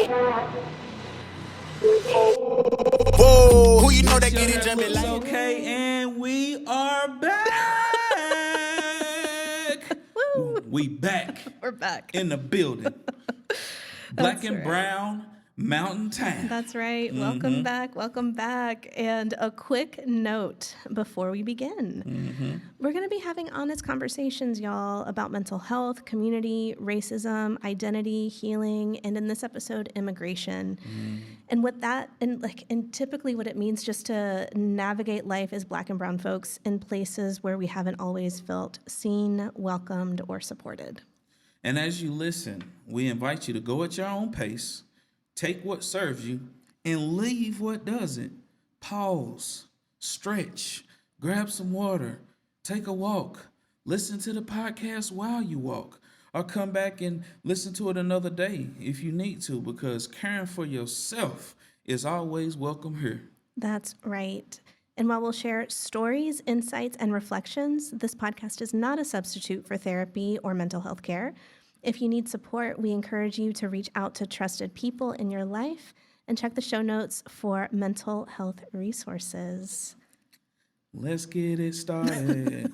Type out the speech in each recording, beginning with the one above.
Whoa, who you know that get it jumping like? Okay, and we are back. We back. We're back. In the building. Black and right. brown mountain town. That's right. Welcome back. Welcome back. And a quick note before we begin. We're going to be having honest conversations, y'all, about mental health, community, racism, identity, healing, and in this episode, immigration. And what that and typically what it means just to navigate life as Black and brown folks in places where we haven't always felt seen, welcomed, or supported. And as you listen, we invite you to go at your own pace, take what serves you, and leave what doesn't. Pause, stretch, grab some water, take a walk, listen to the podcast while you walk, or come back and listen to it another day if you need to, because caring for yourself is always welcome here. That's right. And while we'll share stories, insights, and reflections, this podcast is not a substitute for therapy or mental health care. If you need support, we encourage you to reach out to trusted people in your life and check the show notes for mental health resources. Let's get it started.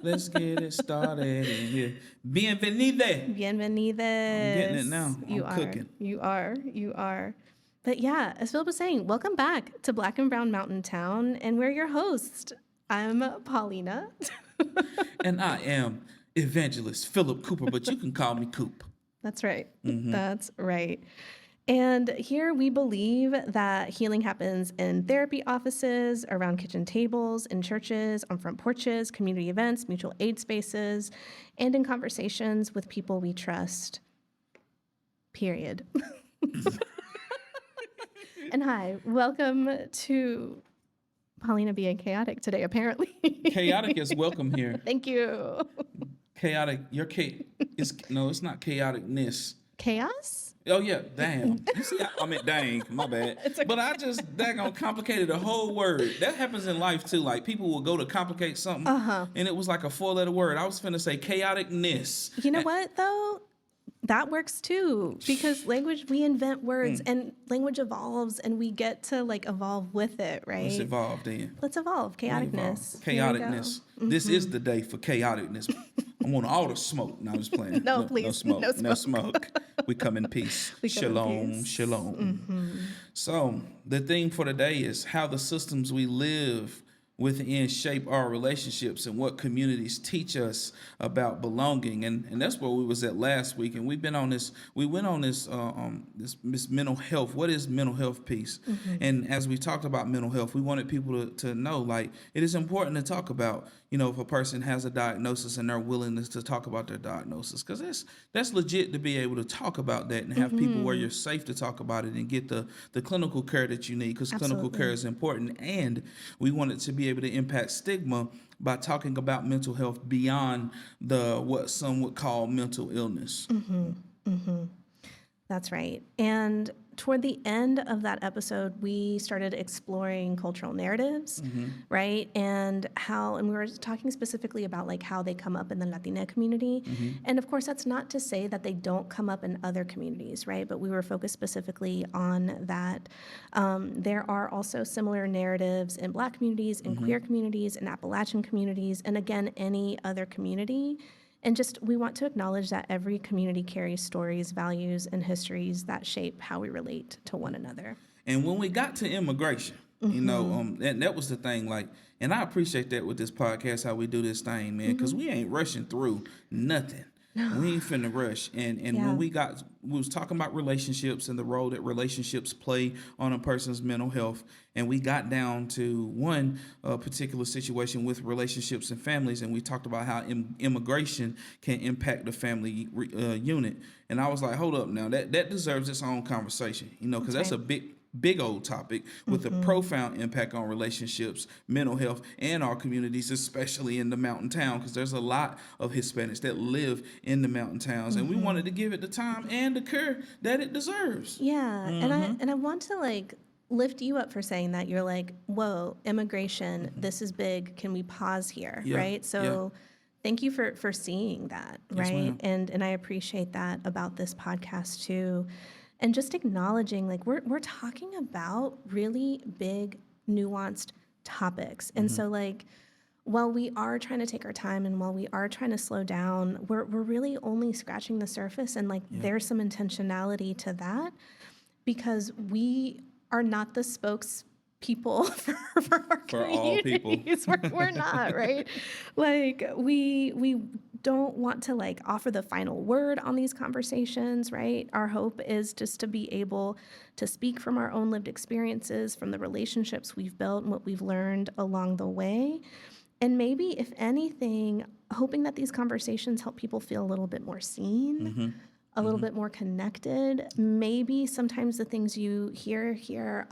Let's get it started in here. Bienvenide. Bienvenides. I'm getting it now. I'm cooking. You are. But yeah, as Philip was saying, welcome back to Black and Brown Mountain Town, and we're your host. I'm Paulina. And I am Evangelist Philip Cooper, but you can call me Coop. That's right. That's right. And here we believe that healing happens in therapy offices, around kitchen tables, in churches, on front porches, community events, mutual aid spaces, and in conversations with people we trust. Period. And hi, welcome to Paulina being chaotic today, apparently. Chaotic is welcome here. Thank you. Chaotic, it's not chaoticness. Chaos? Oh, yeah, damn. You see, I meant dang, my bad. Okay. But I just daggone complicated the whole word. That happens in life, too. Like, people will go to complicate something, and it was like a four-letter word. I was finna say chaoticness. You know what, though? That works too, because language, we invent words and language evolves and we get to evolve with it, right? Let's evolve then. Let's evolve. Chaoticness. Chaoticness. This is the day for chaoticness. I want all the smoke. No, I'm just playing. No, please. No smoke. No No smoke. smoke. We come in peace. Shalom. Shalom. So the theme for today is how the systems we live within shape our relationships and what communities teach us about belonging, and that's where we was at last week. And we went on this this mental health. What is mental health piece? And as we talked about mental health, we wanted people to know, like, it is important to talk about, if a person has a diagnosis and their willingness to talk about their diagnosis, because that's legit to be able to talk about that and have people where you're safe to talk about it and get the clinical care that you need, because clinical care is important. And we want it to be able to impact stigma by talking about mental health beyond what some would call mental illness. That's right. And toward the end of that episode, we started exploring cultural narratives, right? And we were talking specifically about how they come up in the Latina community. And of course, that's not to say that they don't come up in other communities, right? But we were focused specifically on that. There are also similar narratives in Black communities, in queer communities, in Appalachian communities, and again, any other community. And we want to acknowledge that every community carries stories, values, and histories that shape how we relate to one another. And when we got to immigration, that was the thing, and I appreciate that with this podcast, how we do this thing, man, because we ain't rushing through nothing. No. We ain't finna rush. And when we was talking about relationships and the role that relationships play on a person's mental health, and we got down to one particular situation with relationships and families, and we talked about how immigration can impact the family unit. And I was like, hold up now, that deserves its own conversation, because that's a big old topic with a profound impact on relationships, mental health, and our communities, especially in the mountain town, because there's a lot of Hispanics that live in the mountain towns, and we wanted to give it the time and the care that it deserves. Yeah, and I want to lift you up for saying that. You're like, whoa, immigration, this is big. Can we pause here, right? So thank you for seeing that, right? Yes, ma'am. And I appreciate that about this podcast too. and just acknowledging like we're talking about really big, nuanced topics. And so like while we are trying to take our time and while we are trying to slow down, we're really only scratching the surface, and like there's some intentionality to that because we are not the spokespeople for our For all people. communities. We're not, right? Like we don't want to like offer the final word on these conversations, right? Our hope is just to be able to speak from our own lived experiences, from the relationships we've built and what we've learned along the way. And maybe, if anything, hoping that these conversations help people feel a little bit more seen, a little bit more connected. Maybe sometimes the things you hear here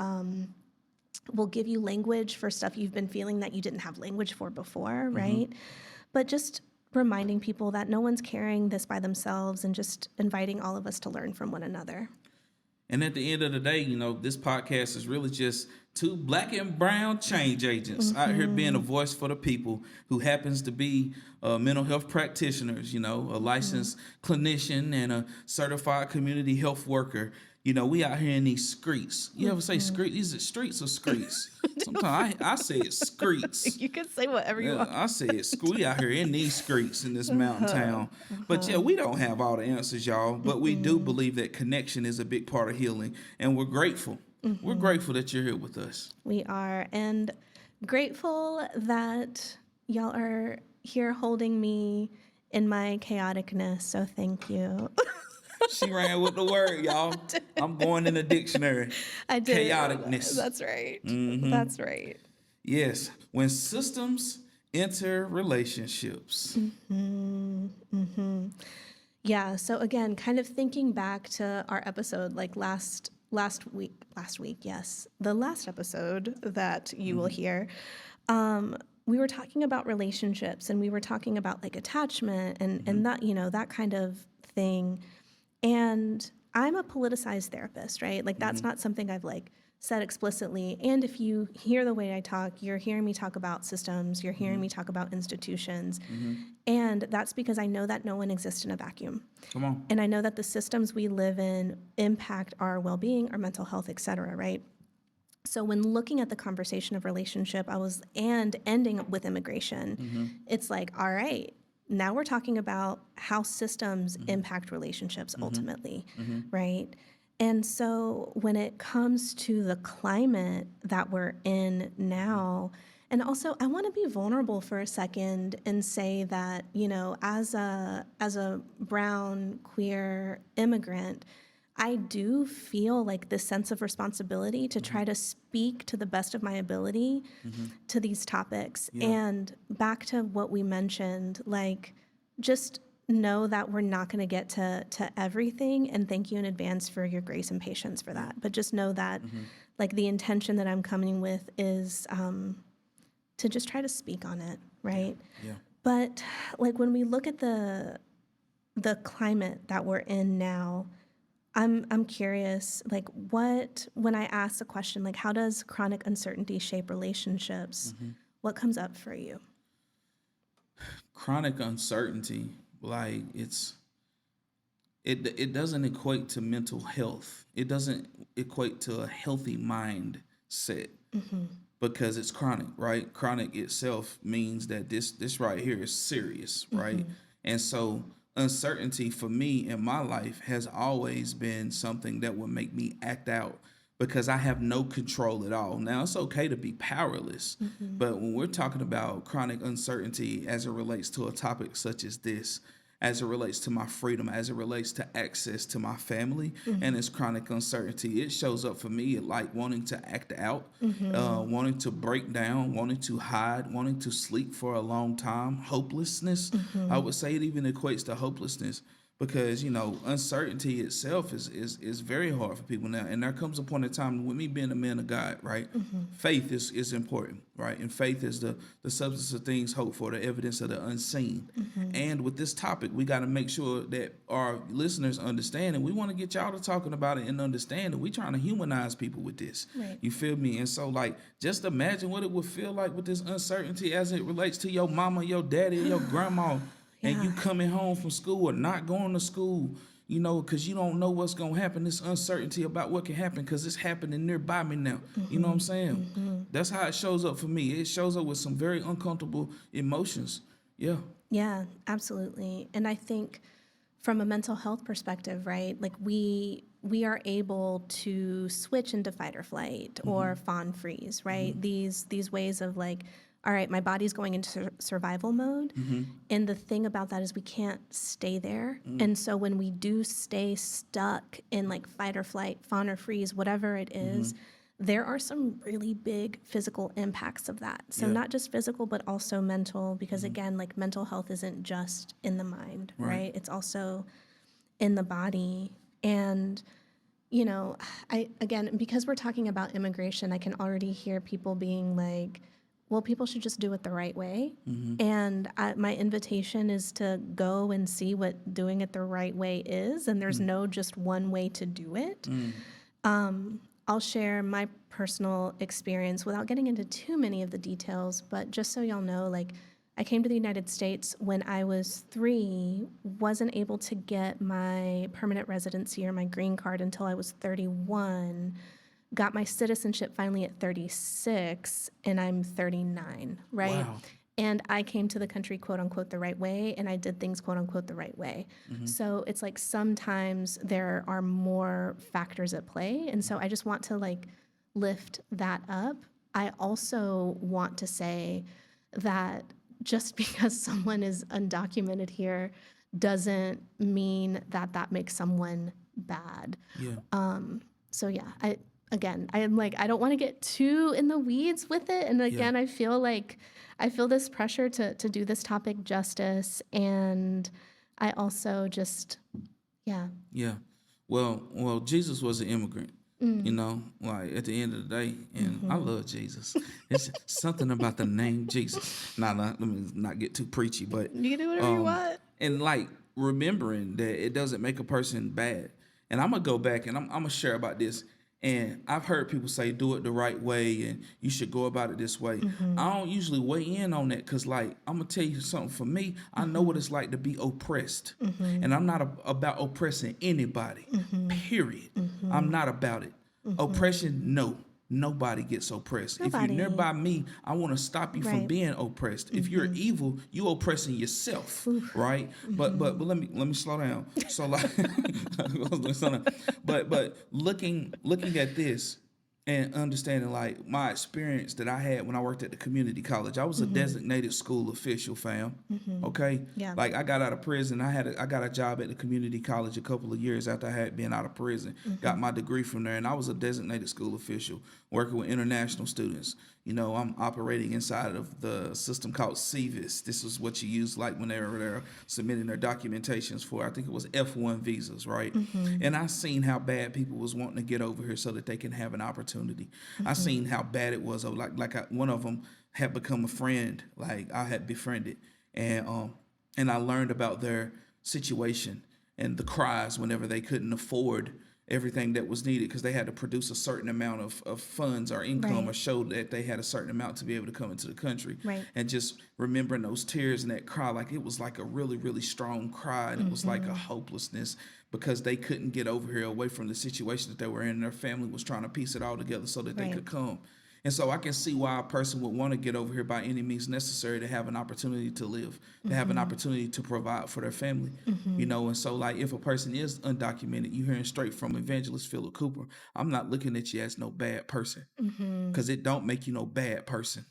will give you language for stuff you've been feeling that you didn't have language for before, right? But just reminding people that no one's carrying this by themselves and just inviting all of us to learn from one another. And at the end of the day, you know, this podcast is really just two black and brown change agents out here being a voice for the people who happens to be mental health practitioners, you know, a licensed clinician and a certified community health worker. You know, we out here in these streets. You ever say street? Is it streets or streets? Sometimes I say it's streets. You can say whatever you want. I say it's we out here in these streets in this mountain town. But yeah, we don't have all the answers, y'all. But we do believe that connection is a big part of healing, and we're grateful. We're grateful that you're here with us. We are, and grateful that y'all are here holding me in my chaoticness. So thank you. She ran with the word, y'all. I'm going in the dictionary. I did. Chaoticness. That's right. That's right. Yes. When systems enter relationships. Yeah. So again, kind of thinking back to our episode, like last week, yes, the last episode that you will hear, we were talking about relationships, and we were talking about like attachment and that, you know, that kind of thing. And I'm a politicized therapist, right? Like that's not something I've like said explicitly. And if you hear the way I talk, you're hearing me talk about systems, you're hearing me talk about institutions. And that's because I know that no one exists in a vacuum. Come on. And I know that the systems we live in impact our well-being, our mental health, et cetera, right? So when looking at the conversation of relationship, and ending with immigration, it's like, all right, now we're talking about how systems impact relationships ultimately, right? And so when it comes to the climate that we're in now, and also I want to be vulnerable for a second and say that, you know, as a brown, queer immigrant, I do feel like this sense of responsibility to try to speak to the best of my ability to these topics. And back to what we mentioned, like just know that we're not going to get to everything, and thank you in advance for your grace and patience for that. But just know that like the intention that I'm coming with is to just try to speak on it, right? Yeah. But like when we look at the climate that we're in now, I'm curious, like when I ask the question, like how does chronic uncertainty shape relationships? What comes up for you? Chronic uncertainty, like it doesn't equate to mental health. It doesn't equate to a healthy mindset because it's chronic, right? Chronic itself means that this right here is serious, right? And so uncertainty for me in my life has always been something that would make me act out because I have no control at all. Now, it's okay to be powerless, but when we're talking about chronic uncertainty as it relates to a topic such as this, as it relates to my freedom, as it relates to access to my family, and it's chronic uncertainty, it shows up for me like wanting to act out, wanting to break down, wanting to hide, wanting to sleep for a long time, hopelessness. I would say it even equates to hopelessness. Because, you know, uncertainty itself is very hard for people now. And there comes a point in time with me being a man of God, right? Faith is important, right? And faith is the substance of things hoped for, the evidence of the unseen. And with this topic, we got to make sure that our listeners understand, and we want to get y'all to talking about it and understand that we're trying to humanize people with this. Right. You feel me? And so, like, just imagine what it would feel like with this uncertainty as it relates to your mama, your daddy, your grandma. And you coming home from school or not going to school, you know, because you don't know what's going to happen. This uncertainty about what can happen because it's happening nearby me now. You know what I'm saying? That's how it shows up for me. It shows up with some very uncomfortable emotions. Yeah. Yeah, absolutely. And I think from a mental health perspective, right? Like we are able to switch into fight or flight or fawn freeze, right? These ways of like, all right, my body's going into survival mode. And the thing about that is we can't stay there. And so when we do stay stuck in like fight or flight, fawn or freeze, whatever it is, there are some really big physical impacts of that. So not just physical, but also mental, because again, like mental health isn't just in the mind, right? It's also in the body. And, you know, again, because we're talking about immigration, I can already hear people being like, well, people should just do it the right way. And my invitation is to go and see what doing it the right way is. And there's no just one way to do it. I'll share my personal experience without getting into too many of the details, but just so y'all know, like I came to the United States when I was 3, wasn't able to get my permanent residency or my green card until I was 31, got my citizenship finally at 36, and I'm 39, right? Wow. And I came to the country, quote unquote, the right way, and I did things, quote unquote, the right way. So it's like sometimes there are more factors at play. And so I just want to like lift that up. I also want to say that just because someone is undocumented here doesn't mean that that makes someone bad. Yeah. So yeah, I'm like, I don't want to get too in the weeds with it. And again, I feel this pressure to do this topic justice. And I also just, yeah. Yeah. Well, Jesus was an immigrant. You know, like at the end of the day, and I love Jesus. It's something about the name Jesus. Let me not get too preachy, but You can do whatever you want. and like remembering that it doesn't make a person bad. And I'm gonna go back and I'm gonna share about this. And I've heard people say do it the right way and you should go about it this way. I don't usually weigh in on that because, like, I'm gonna tell you something. For me, I know what it's like to be oppressed, and I'm not about oppressing anybody. Period. I'm not about it. Oppression, no. Nobody gets oppressed. If Nobody. you're nearby me, I want to stop you from Right. being oppressed. If you're evil, you oppressing yourself, right? But let me slow down. So like, slow down. But looking at this and understanding like my experience that I had when I worked at the community college, I was a designated school official, fam. Okay, Yeah. like I got out of prison. I got a job at the community college a couple of years after I had been out of prison. Got my degree from there, and I was a designated school official working with international students. You know, I'm operating inside of the system called CVIS. This is what you use like when they're submitting their documentations for, I think it was F1 visas, right? And I seen how bad people was wanting to get over here so that they can have an opportunity. I seen how bad it was. One of them had become a friend, like I had befriended, and I learned about their situation and the cries whenever they couldn't afford everything that was needed because they had to produce a certain amount of funds or income Right. or show that they had a certain amount to be able to come into the country. Right. And just remembering those tears and that cry, like it was like a really, really strong cry, and it was like a hopelessness because they couldn't get over here away from the situation that they were in. And their family was trying to piece it all together so that they Right. could come. And so I can see why a person would want to get over here by any means necessary to have an opportunity to live, to have an opportunity to provide for their family, you know. And so, like, if a person is undocumented, you hearing straight from Evangelist Philip Cooper, I'm not looking at you as no bad person because it don't make you no bad person,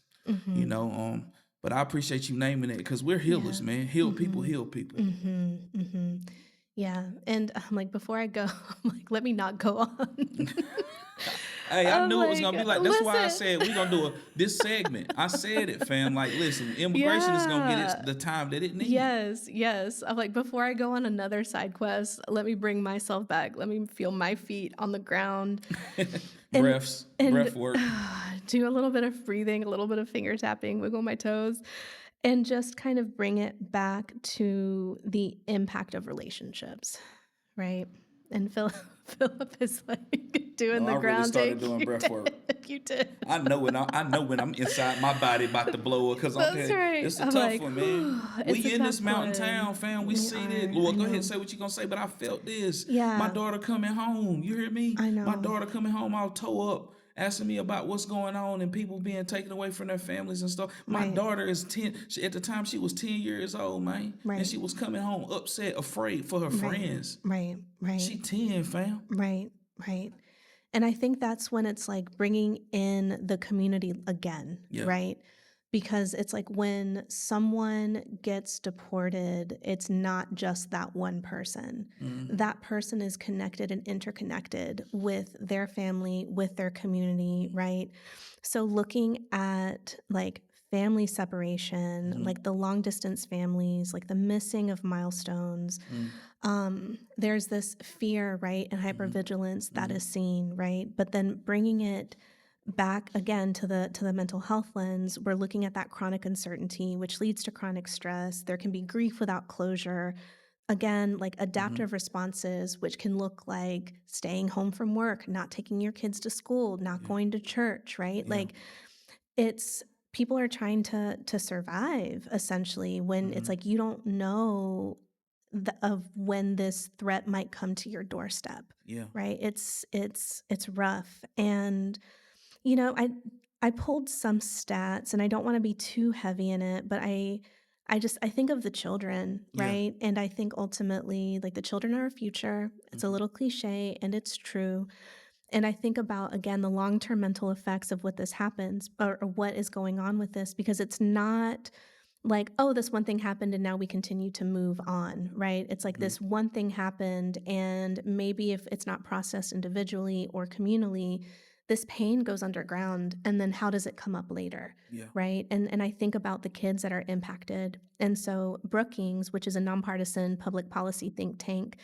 you know. But I appreciate you naming it because we're healers, man. Heal people, heal people. Yeah. And I'm like, before I go, I'm like, let me not go on. Hey, I I'm knew it was gonna be like. That's why I listen. said we're gonna do this segment. I said it, fam. Like, listen, immigration is gonna get the time that it needs. Yes. I'm like, before I go on another side quest, let me bring myself back. Let me feel my feet on the ground. Breath work. Do a little bit of breathing, a little bit of finger tapping, wiggle my toes, and just kind of bring it back to the impact of relationships, right? And Philip is like doing the I really grounding. started doing breath work. You did. I know when I'm inside my body about to blow up, because I'm That's telling you, right. it's a I'm tough like, one, man. it's a We in this tough mountain one. town, fam. We We see this. are. Lord, I go ahead know. and say what you gonna say, but I felt this. My Yeah. daughter coming home. You hear me? I My know. daughter coming home all toe up, asking me about what's going on and people being taken away from their families and stuff. My Right. daughter is 10. At the time, she was 10 years old, man. And Right. she was coming home upset, afraid for her Right. friends. Right. Right. She 10, fam. Right. Right. And I think that's when it's like bringing in the community again, Yeah. right? Because it's like when someone gets deported, it's not just that one person. That person is connected and interconnected with their family, with their community, right? So looking at like family separation, like the long distance families, like the missing of milestones, there's this fear, right, and hypervigilance that is seen, right? But then bringing it back again to the mental health lens, we're looking at that chronic uncertainty, which leads to chronic stress. There can be grief without closure. Again, like adaptive responses, which can look like staying home from work, not taking your kids to school, not going to church, right? Yeah. Like it's people are trying to survive essentially when it's like you don't know of when this threat might come to your doorstep, Yeah. right? It's rough. And you know, I pulled some stats and I don't want to be too heavy in it, but I think of the children, Yeah. right? And I think ultimately like the children are our future. It's a little cliche and it's true. And I think about, again, the long term mental effects of what this happens or what is going on with this, because it's not like, oh, this one thing happened and now we continue to move on, right? It's like this one thing happened, and maybe if it's not processed individually or communally, this pain goes underground. And then how does it come up later? Yeah. Right. And I think about the kids that are impacted. And so Brookings, which is a nonpartisan public policy think tank,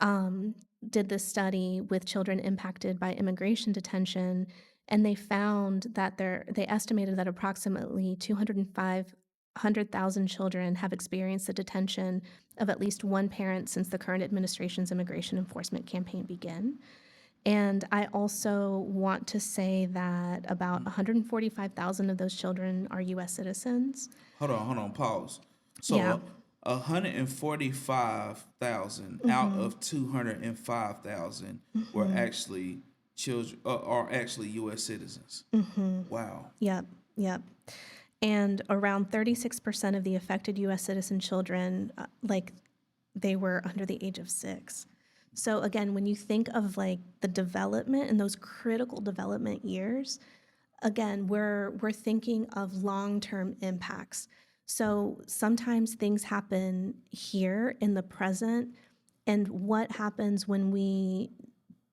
um, did this study with children impacted by immigration detention, and they found that they estimated that approximately 205,000 children have experienced the detention of at least one parent since the current administration's immigration enforcement campaign began. And I also want to say that about 145,000 of those children are U.S. citizens. Hold on, pause. Yeah. So 145,000 out of 205,000 were actually children, are actually U.S. citizens. Wow. Yep. Yep. And around 36% of the affected U.S. citizen children, they were under the age of 6. So again, when you think of like the development and those critical development years, again, we're thinking of long-term impacts. So sometimes things happen here in the present, and what happens when we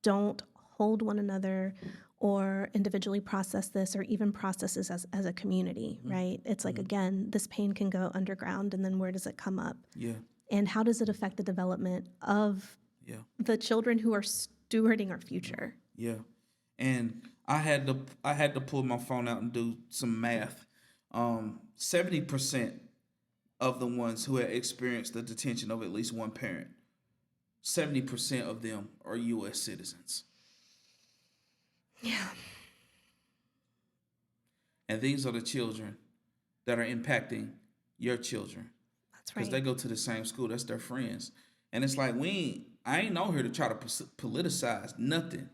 don't hold one another or individually process this or even process this as a community, right? It's like, again, this pain can go underground, and then where does it come up? Yeah. And how does it affect the development of Yeah. the children who are stewarding our future? Yeah. And I had to pull my phone out and do some math. 70% of the ones who had experienced the detention of at least one parent, 70% of them are U.S. citizens. Yeah. And these are the children that are impacting your children. That's Because right. they go to the same school. That's their friends. And it's like, I ain't on here to try to politicize nothing.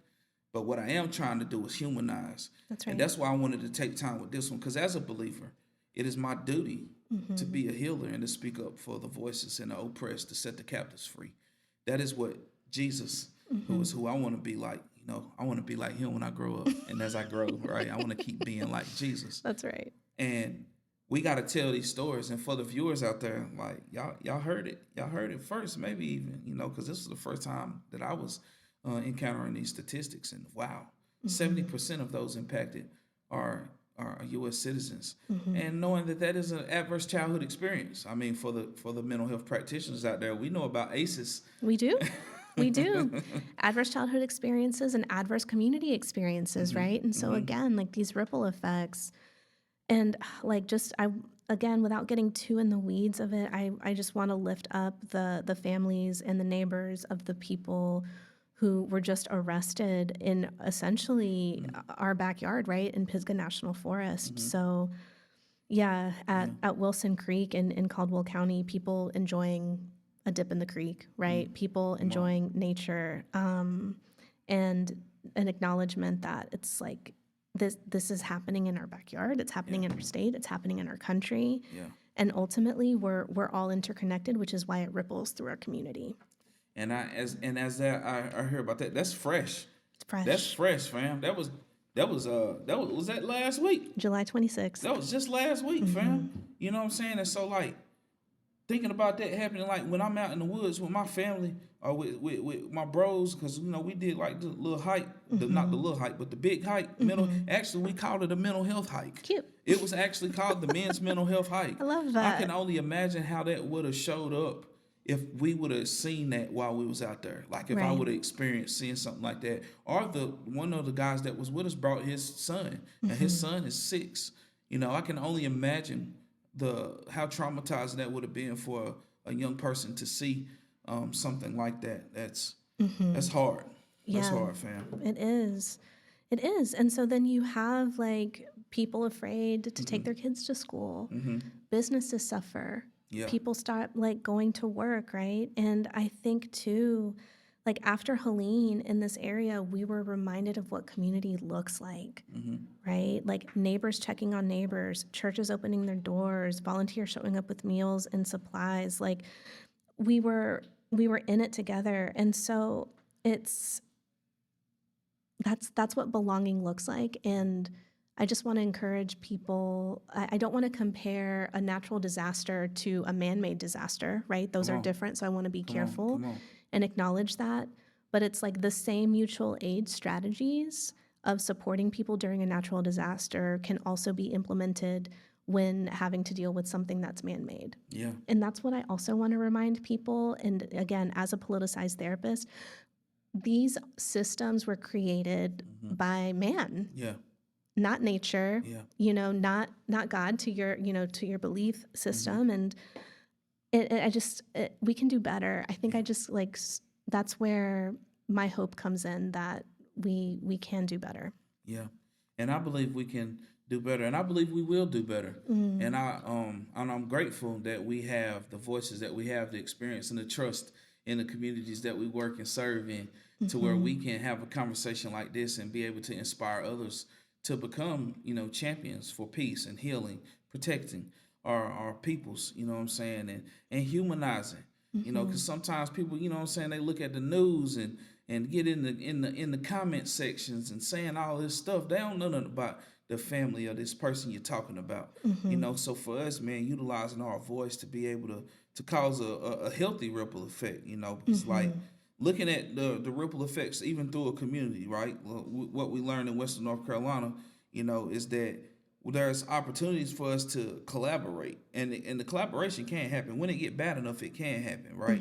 But what I am trying to do is humanize. That's And right. that's why I wanted to take time with this one. Because as a believer, it is my duty to be a healer and to speak up for the voices and the oppressed, to set the captives free. That is what Jesus, who is who I want to be like. You know, I want to be like him when I grow up. And as I grow, right, I want to keep being like Jesus. That's right. And we got to tell these stories. And for the viewers out there, like y'all heard it. Y'all heard it first, maybe even, because this was the first time that I was encountering these statistics. And wow, 70% of those impacted are U.S. citizens. And knowing that is an adverse childhood experience. I mean, for the mental health practitioners out there, we know about ACEs. We do. We do. Adverse childhood experiences and adverse community experiences, right? And so again, like these ripple effects, and like again, without getting too in the weeds of it, I just want to lift up the families and the neighbors of the people who were just arrested in essentially our backyard, right, in Pisgah National Forest. So, yeah, at Wilson Creek in Caldwell County, people enjoying a dip in the creek, right? People enjoying nature, and an acknowledgement that it's like this is happening in our backyard, it's happening in our state, it's happening in our country, and ultimately we're all interconnected, which is why it ripples through our community. And I hear about that. That's fresh. It's fresh. That's fresh, fam. Was that last week? July 26th. That was just last week, fam. You know what I'm saying? And so like thinking about that happening, like when I'm out in the woods with my family or with my bros, because you know we did like the little hike, not the little hike, but the big hike. Actually, we called it a mental health hike. Cute. It was actually called the men's mental health hike. I love that. I can only imagine how that would have showed up if we would have seen that while we was out there. Like if I would have experienced seeing something like that, or one of the guys that was with us brought his son, and his son is 6. You know, I can only imagine how traumatizing that would have been for a young person to see something like that. That's hard. That's hard, fam. It is. It is. And so then you have like people afraid to take their kids to school. Businesses suffer. Yeah. People start like going to work, right? And I think too, like after Helene in this area, we were reminded of what community looks like, right? Like neighbors checking on neighbors, churches opening their doors, volunteers showing up with meals and supplies. Like we were in it together. And so that's what belonging looks like. And I just want to encourage people. I don't want to compare a natural disaster to a man-made disaster, right? Those are different. So I want to be careful and acknowledge that. But it's like the same mutual aid strategies of supporting people during a natural disaster can also be implemented when having to deal with something that's man-made. Yeah. And that's what I also want to remind people. And again, as a politicized therapist, these systems were created by man. Yeah. Not nature, not God to your belief system. And we can do better. I think that's where my hope comes in, that we can do better. Yeah. And I believe we can do better, and I believe we will do better. And I'm grateful that we have the voices that we have, the experience and the trust in the communities that we work and serve in, to where we can have a conversation like this and be able to inspire others to become, champions for peace and healing, protecting our peoples, you know what I'm saying, and humanizing, because sometimes people, they look at the news and get in the comment sections and saying all this stuff. They don't know nothing about the family of this person you're talking about, So for us, man, utilizing our voice to be able to cause a healthy ripple effect, because like looking at the ripple effects even through a community, right? What we learned in Western North Carolina, is that there's opportunities for us to collaborate, and the collaboration can happen. When it get bad enough, it can happen, right?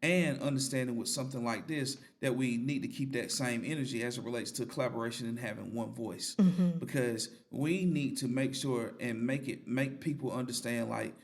And understanding with something like this that we need to keep that same energy as it relates to collaboration and having one voice, because we need to make sure and make people understand, like,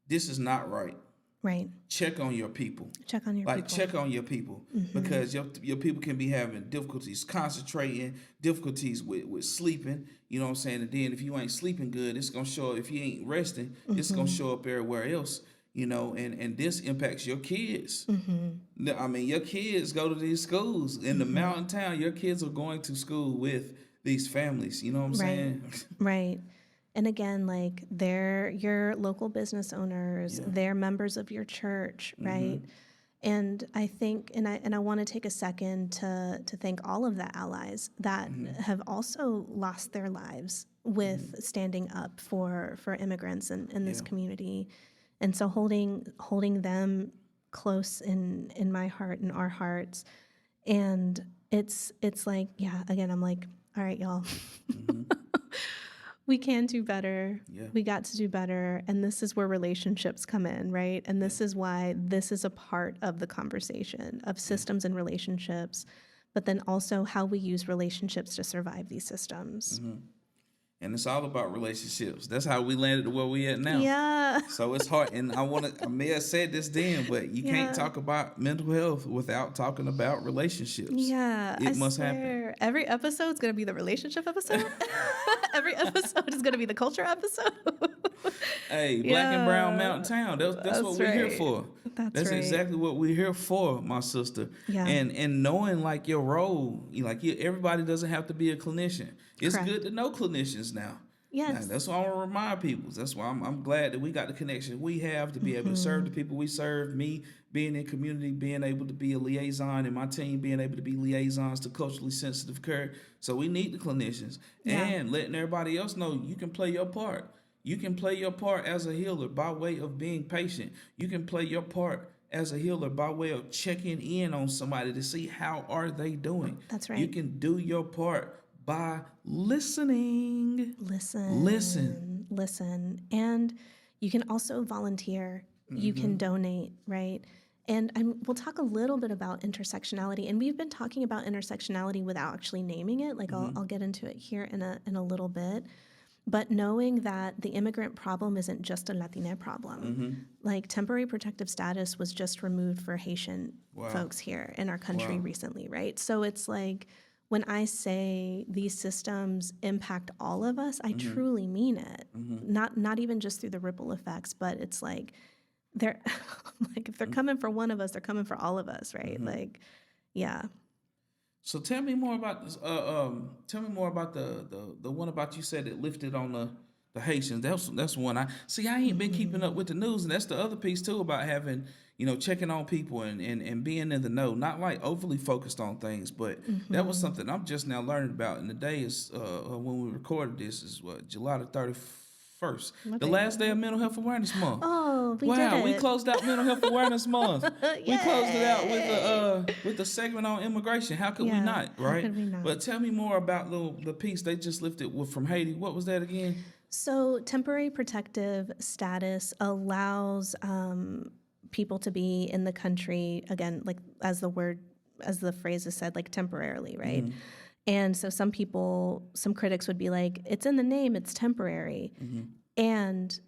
this is not right. Right. Check on your people. Check on your people. Check on your people, because your people can be having difficulties concentrating, difficulties with sleeping. You know what I'm saying? And then if you ain't sleeping good, it's gonna show up. If you ain't resting, it's gonna show up everywhere else. And this impacts your kids. I mean, your kids go to these schools in the mountain town. Your kids are going to school with these families. You know what I'm saying? Right. And again, like they're your local business owners, they're members of your church, right? And I think, and I want to take a second to thank all of the allies that have also lost their lives with standing up for immigrants in this community. And so holding them close in my heart and our hearts. And it's like, again, I'm like, all right, y'all. We can do better. Yeah. We got to do better. And this is where relationships come in, right? And this is why this is a part of the conversation of systems and relationships, but then also how we use relationships to survive these systems. and it's all about relationships. That's how we landed to where we at now. Yeah. So it's hard, and I may have said this then, but you can't talk about mental health without talking about relationships. Yeah, It I must swear. happen. Every episode's gonna be the relationship episode. Every episode is gonna be the culture episode. Hey, Black and Brown Yeah, Mountain Town. That's what we're here right. for. That's right. Exactly what we're here for, my sister. Yeah. And knowing like your role, everybody doesn't have to be a clinician. It's Correct. good to know clinicians now. Yes. Now, that's why I want to remind people. That's why I'm glad that we got the connection we have to be able to serve the people we serve. Me being in community, being able to be a liaison, and my team being able to be liaisons to culturally sensitive care. So we need the clinicians and letting everybody else know you can play your part. You can play your part as a healer by way of being patient. You can play your part as a healer by way of checking in on somebody to see how are they doing. That's right. You can do your part by listening. Listen. And you can also volunteer. You can donate, right? And we'll talk a little bit about intersectionality. And we've been talking about intersectionality without actually naming it. Like I'll get into it here in a little bit. But knowing that the immigrant problem isn't just a Latina problem. Like temporary protective status was just removed for Haitian folks here in our country recently, right? So it's like when I say these systems impact all of us, I truly mean it. Not even just through the ripple effects, but it's like they're like if they're coming for one of us, they're coming for all of us, right? Like, yeah. So tell me more about this. Tell me more about the one about you said it lifted on the Haitians. That's one I see. I ain't been keeping up with the news, and that's the other piece too about having checking on people and being in the know, not like overly focused on things, but that was something I'm just now learning about. And the day is when we recorded this is July the 31st, the last day of Mental Health Awareness Month. Oh, we did it. We closed out Mental Health Awareness Month. We closed it out with the segment on immigration. How could we not, right? How could we not? But tell me more about the piece they just lifted from Haiti. What was that again? So temporary protective status allows people to be in the country, again, like as the phrase is said, like temporarily, right? And so some critics would be like, it's in the name, it's temporary. And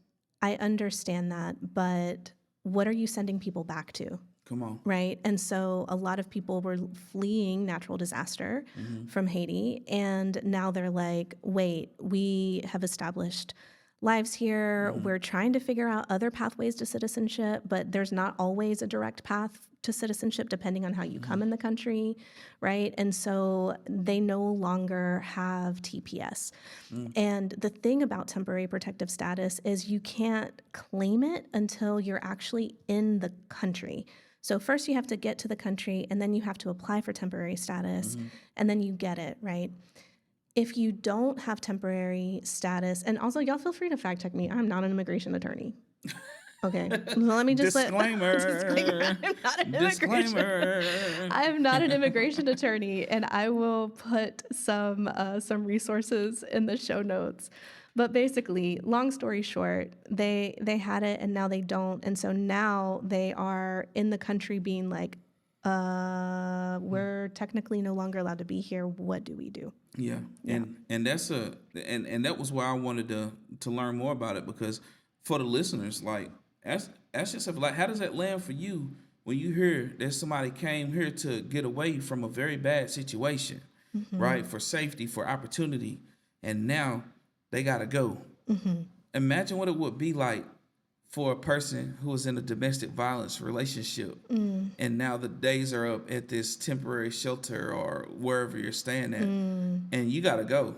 I understand that, but what are you sending people back to? Come on. Right? And so a lot of people were fleeing natural disaster from Haiti, and now they're like, wait, we have established lives here. We're trying to figure out other pathways to citizenship, but there's not always a direct path to citizenship depending on how you come in the country, right? And so they no longer have TPS. And the thing about temporary protective status is you can't claim it until you're actually in the country. So first you have to get to the country, and then you have to apply for temporary status, and then you get it, right? If you don't have temporary status, and also y'all feel free to fact check me, I'm not an immigration attorney. Okay, so let me just Disclaimer. disclaimer. I'm not an immigration attorney, and I will put some resources in the show notes. But basically, long story short, they had it and now they don't, and so now they are in the country being like, we're technically no longer allowed to be here. What do we do? Yeah. And that's and that was why I wanted to learn more about it, because for the listeners, like ask yourself, like, how does that land for you when you hear that somebody came here to get away from a very bad situation, right? For safety, for opportunity, and now they gotta go. Imagine what it would be like for a person who is in a domestic violence relationship, and now the days are up at this temporary shelter or wherever you're staying at, and you gotta go.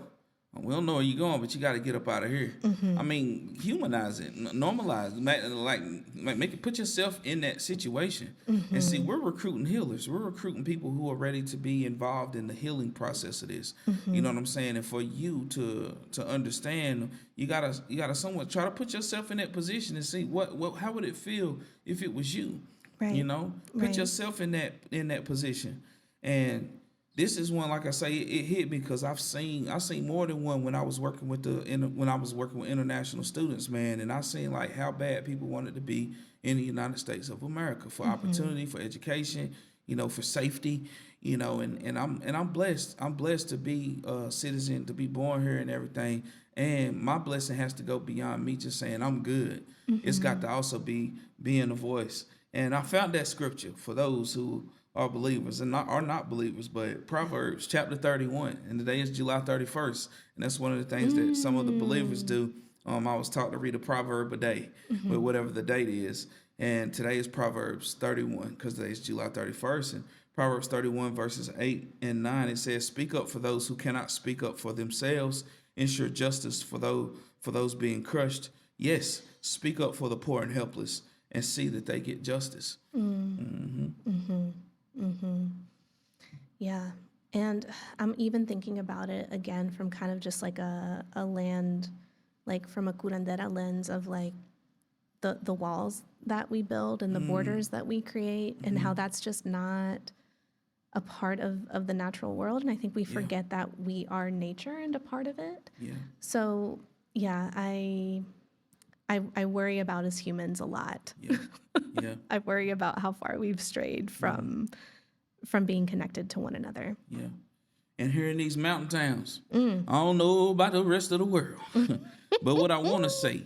We don't know where you're going, but you got to get up out of here. I mean, humanize it, normalize it, make it, put yourself in that situation. And see, we're recruiting healers. We're recruiting people who are ready to be involved in the healing process of this. You know what I'm saying? And for you to understand, you gotta somewhat try to put yourself in that position and see how would it feel if it was you. Right. You know, put yourself in that position. And this is one, like I say, it hit me because I've seen more than one when I was working with international students, man, and I seen like how bad people wanted to be in the United States of America for opportunity, for education, for safety, I'm blessed. I'm blessed to be a citizen, to be born here and everything. And my blessing has to go beyond me just saying I'm good. It's got to also be being a voice. And I found that scripture for those who are believers and are not believers, but Proverbs chapter 31, and today is July 31st, and that's one of the things that some of the believers do. I was taught to read a proverb a day, with whatever the date is, and today is Proverbs 31 because today is July 31st, and Proverbs 31 verses 8 and 9, it says, "Speak up for those who cannot speak up for themselves. Ensure justice for those being crushed. Yes, speak up for the poor and helpless, and see that they get justice." Yeah. And I'm even thinking about it again from kind of just like a land, like from a curandera lens of like the walls that we build and the borders that we create and how that's just not a part of the natural world. And I think we forget that we are nature and a part of it. Yeah. So yeah, I worry about as humans a lot. Yeah. Yeah. I worry about how far we've strayed from being connected to one another. Yeah. And here in these mountain towns, I don't know about the rest of the world, but what I want to say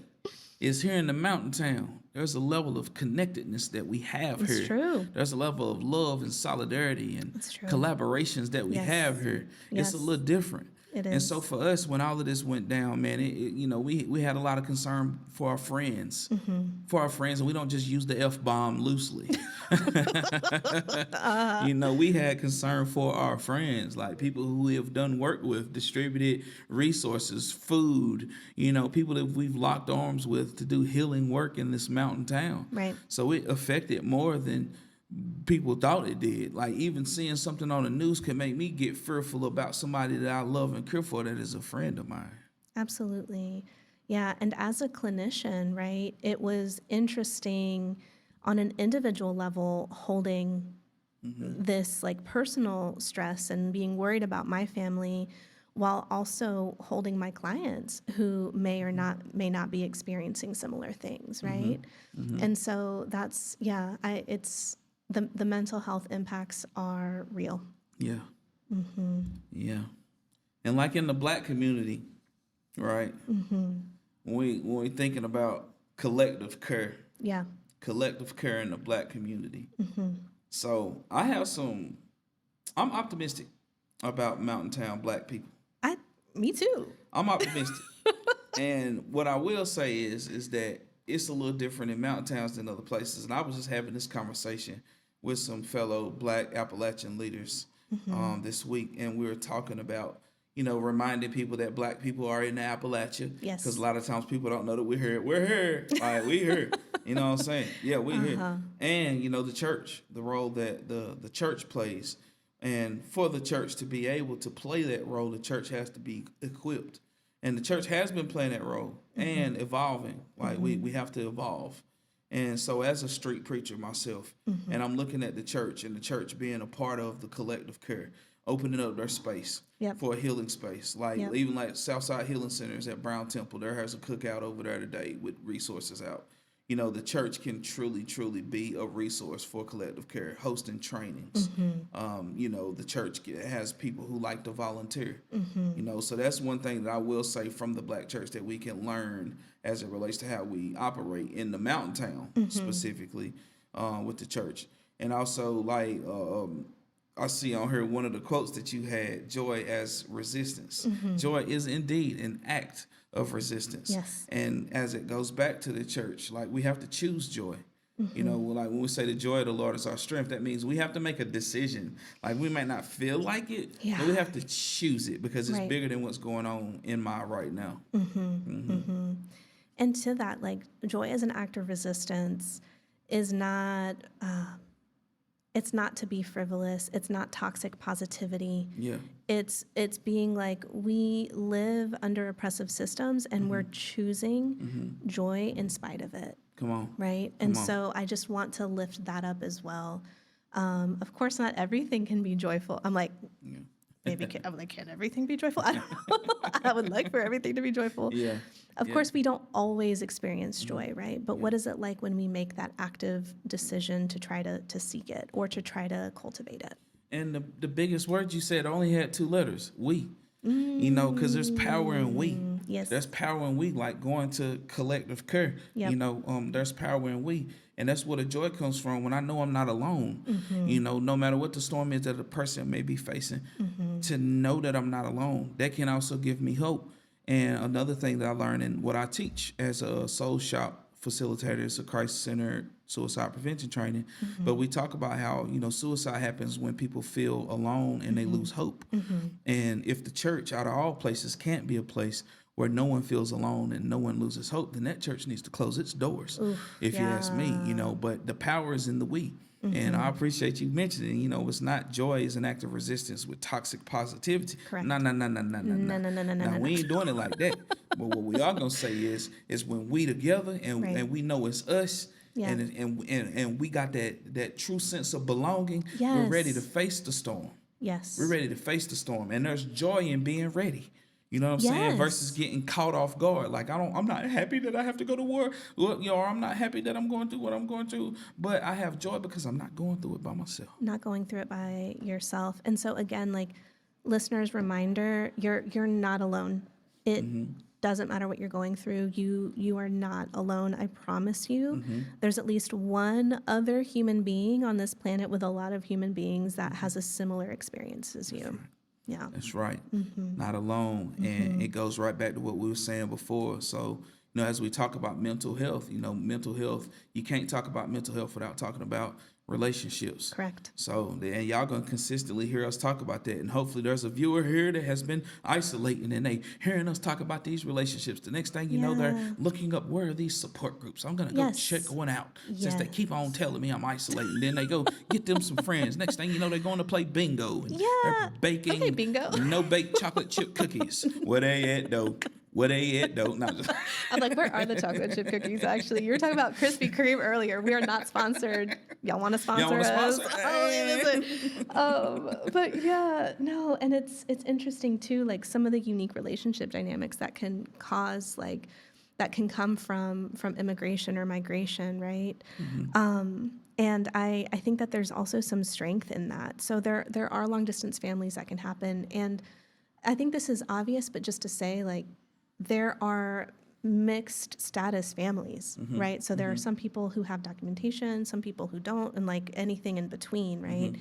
is here in the mountain town, there's a level of connectedness that we have here. It's true. There's a level of love and solidarity and collaborations that we have here. It's a little different. It And is. so for us, when all of this went down, man, we had a lot of concern for our friends, and we don't just use the F-bomb loosely. We had concern for our friends, like people who we have done work with, distributed resources, food, people that we've locked arms with to do healing work in this mountain town. Right. So it affected more than people thought it did. Like even seeing something on the news can make me get fearful about somebody that I love and care for that is a friend of mine. Absolutely. Yeah. And as a clinician, right, it was interesting on an individual level holding this like personal stress and being worried about my family while also holding my clients who may not be experiencing similar things, right? And so that's it's the mental health impacts are real. Yeah. Yeah. And like in the Black community, right? When we thinking about collective care in the Black community. So I'm optimistic about Mountain Town Black people. Me too. I'm optimistic. And what I will say is that it's a little different in mountain towns than other places. And I was just having this conversation with some fellow Black Appalachian leaders this week, and we were talking about, reminding people that Black people are in the Appalachia. Yes. Because a lot of times people don't know that we're here. We're here. Like, we here. You know what I'm saying? Yeah, we're here. And, the church, the role that the church plays. And for the church to be able to play that role, the church has to be equipped. And the church has been playing that role and evolving. Like we have to evolve. And so as a street preacher myself, and I'm looking at the church and the church being a part of the collective care, opening up their space for a healing space. Like even like Southside Healing Centers at Brown Temple, there has a cookout over there today with resources out. The church can truly, truly be a resource for collective care, hosting trainings. The church has people who like to volunteer. So that's one thing that I will say from the Black church that we can learn as it relates to how we operate in the mountain town, specifically with the church. And also, I see on here one of the quotes that you had, joy as resistance. Joy is indeed an act of resistance. Yes. And as it goes back to the church, like we have to choose joy. Like when we say the joy of the Lord is our strength, that means we have to make a decision. Like we might not feel like it, but we have to choose it because it's bigger than what's going on in my right now. And to that, like joy as an act of resistance is not, it's not to be frivolous. It's not toxic positivity. Yeah. It's being like, we live under oppressive systems and we're choosing joy in spite of it. Come on. Right. And so I just want to lift that up as well. Of course, not everything can be joyful. I'm like, can everything be joyful? I don't know. I would like for everything to be joyful. Yeah. Of course, we don't always experience joy, right? But what is it like when we make that active decision to try to seek it or to try to cultivate it? And the biggest word you said only had 2 letters, we. You know, because there's power in we. Yes. There's power in we, like going to collective care. Yep. You know, there's power in we. And that's where the joy comes from when I know I'm not alone. Mm-hmm. You know, no matter what the storm is that a person may be facing, to know that I'm not alone, that can also give me hope. And another thing that I learned in what I teach as a soul shop facilitator is a Christ-centered suicide prevention training. But we talk about how, you know, suicide happens when people feel alone and they lose hope. And if the church, out of all places, can't be a place where no one feels alone and no one loses hope, then that church needs to close its doors, if you ask me, you know. But the power is in the we. And I appreciate you mentioning, you know, it's not joy is an act of resistance with toxic positivity. Correct. No. No. We ain't doing it like that. But what we are gonna say is when we together and Right. and we know it's us. Yeah. And we got that true sense of belonging. Yes. We're ready to face the storm. Yes. We're ready to face the storm, and there's joy in being ready. You know what I'm saying? Yes. Versus getting caught off guard. Like I'm not happy that I have to go to war. Well, you know, or I'm not happy that I'm going through what I'm going through. But I have joy because I'm not going through it by myself. Not going through it by yourself. And so again, like, listeners, reminder, you're not alone. It doesn't matter what you're going through. You are not alone. I promise you. There's at least one other human being on this planet with a lot of human beings that has a similar experience as you. Yeah. That's right. Not alone. And it goes right back to what we were saying before. So, you know, as we talk about mental health, you know, mental health, you can't talk about mental health without talking about relationships. Correct. So, and y'all gonna consistently hear us talk about that. And hopefully there's a viewer here that has been isolating and they hearing us talk about these relationships. The next thing you know, they're looking up, where are these support groups? I'm gonna go check one out. Since they keep on telling me I'm isolating. Then they go get them some friends. Next thing you know, they're going to play bingo. And they're baking Okay, bingo. no bake chocolate chip cookies. Where they at though? Where they at though? No, I'm like, where are the chocolate chip cookies? Actually, you were talking about Krispy Kreme earlier. We are not sponsored. Y'all want to sponsor us? Oh, listen. But yeah, no, and it's interesting too. Like, some of the unique relationship dynamics that can cause, like, that can come from immigration or migration, right? And I think that there's also some strength in that. So there are long distance families that can happen, and I think this is obvious, but just to say, like, there are mixed status families, right? So there are some people who have documentation, some people who don't, and like anything in between, right?